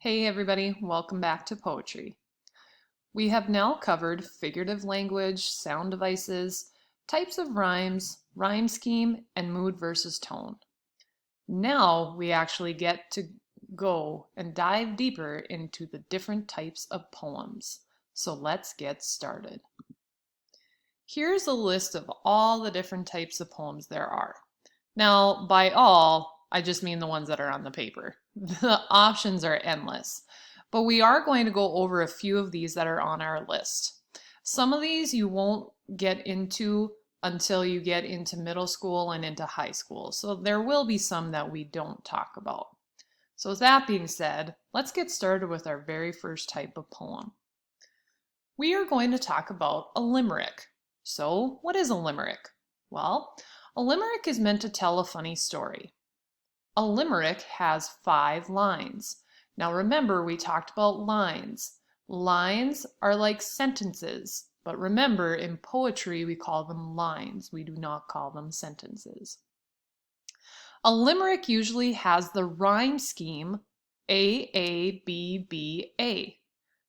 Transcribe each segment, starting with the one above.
Hey everybody, welcome back to poetry. We have now covered figurative language, sound devices, types of rhymes, rhyme scheme, and mood versus tone. Now we actually get to go and dive deeper into the different types of poems. So let's get started. Here's a list of all the different types of poems there are. Now, by all, I just mean the ones that are on the paper. The options are endless, but we are going to go over a few of these that are on our list. Some of these you won't get into until you get into middle school and into high school, so there will be some that we don't talk about. So with that being said, let's get started with our very first type of poem. We are going to talk about a limerick. So what is a limerick? Well, a limerick is meant to tell a funny story. A limerick has 5 lines. Now remember, we talked about lines. Lines are like sentences, but remember, in poetry we call them lines. We do not call them sentences. A limerick usually has the rhyme scheme A, B, B, A.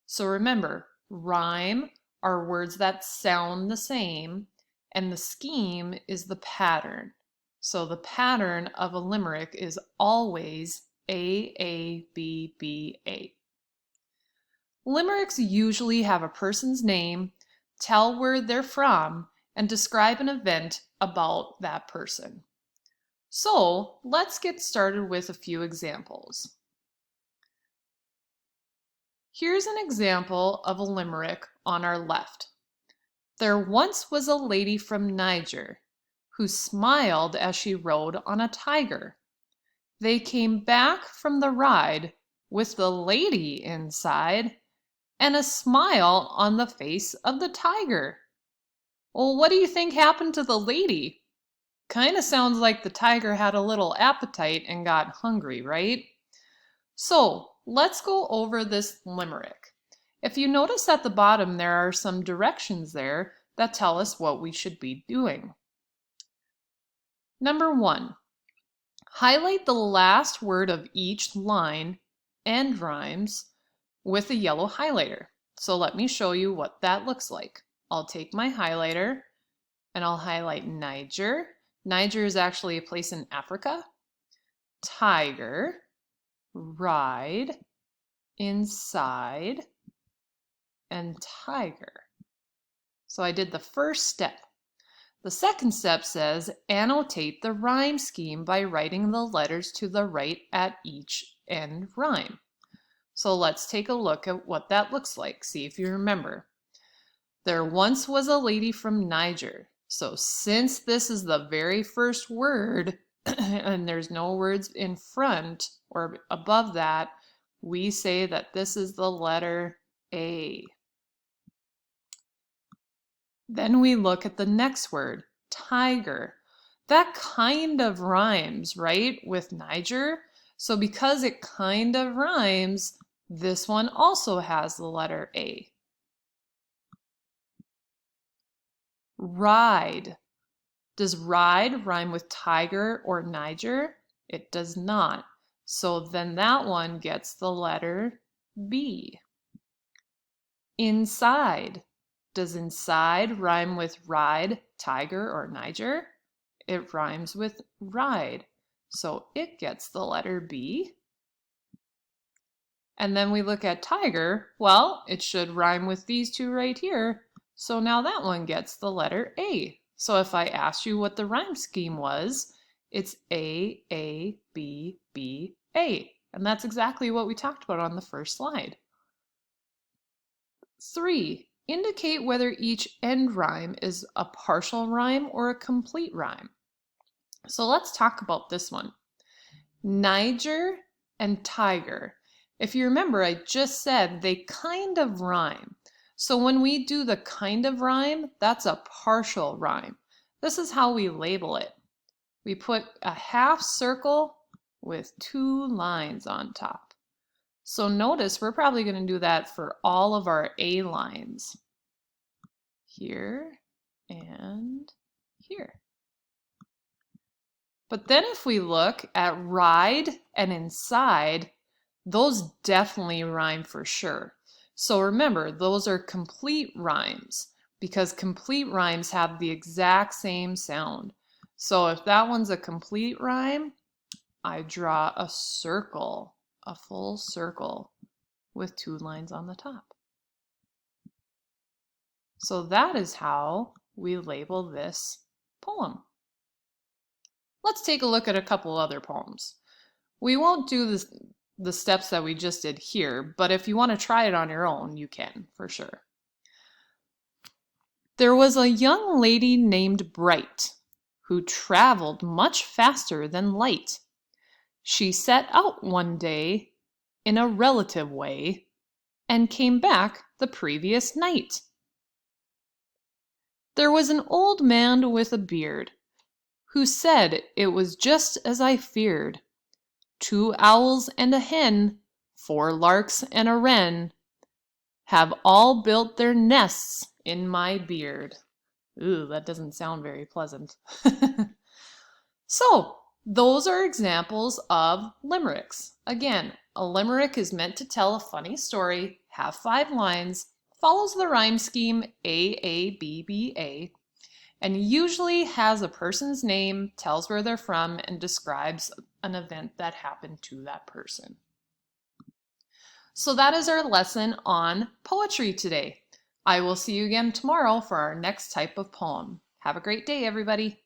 So remember, rhyme are words that sound the same, and the scheme is the pattern. So the pattern of a limerick is always A, B, B, A. Limericks usually have a person's name, tell where they're from, and describe an event about that person. So let's get started with a few examples. Here's an example of a limerick on our left. There once was a lady from Niger who smiled as she rode on a tiger. They came back from the ride with the lady inside and a smile on the face of the tiger. Well, what do you think happened to the lady? Kind of sounds like the tiger had a little appetite and got hungry, right? So let's go over this limerick. If you notice at the bottom, there are some directions there that tell us what we should be doing. Number 1, highlight the last word of each line and rhymes with a yellow highlighter. So let me show you what that looks like. I'll take my highlighter and I'll highlight Niger. Niger is actually a place in Africa. Tiger, ride, inside, and tiger. So I did the first step. The second step says annotate the rhyme scheme by writing the letters to the right at each end rhyme. So let's take a look at what that looks like. See if you remember. There once was a lady from Niger. So since this is the very first word and there's no words in front or above that, we say that this is the letter A. Then we look at the next word, tiger. That kind of rhymes, right, with Niger? So because it kind of rhymes, this one also has the letter A. Ride. Does ride rhyme with tiger or Niger? It does not. So then that one gets the letter B. Inside. Does inside rhyme with ride, tiger, or Niger? It rhymes with ride. So it gets the letter B. And then we look at tiger. Well, it should rhyme with these two right here. So now that one gets the letter A. So if I asked you what the rhyme scheme was, it's A, B, B, A. And that's exactly what we talked about on the first slide. 3. Indicate whether each end rhyme is a partial rhyme or a complete rhyme. So let's talk about this one. Niger and tiger. If you remember, I just said they kind of rhyme. So when we do the kind of rhyme, that's a partial rhyme. This is how we label it. We put a half circle with 2 lines on top. So notice we're probably going to do that for all of our A lines. Here and here. But then if we look at ride and inside, those definitely rhyme for sure. So remember, those are complete rhymes because complete rhymes have the exact same sound. So if that one's a complete rhyme, I draw a circle, a full circle with 2 lines on the top. So that is how we label this poem. Let's take a look at a couple other poems. We won't do the steps that we just did here, but if you want to try it on your own, you can, for sure. There was a young lady named Bright, who traveled much faster than light. She set out one day in a relative way and came back the previous night. There was an old man with a beard who said it was just as I feared. 2 owls and a hen, 4 larks and a wren have all built their nests in my beard. Ooh, that doesn't sound very pleasant. So, those are examples of limericks. Again, a limerick is meant to tell a funny story, have 5 lines, follows the rhyme scheme A, and usually has a person's name, tells where they're from, and describes an event that happened to that person. So that is our lesson on poetry today. I will see you again tomorrow for our next type of poem. Have a great day, everybody.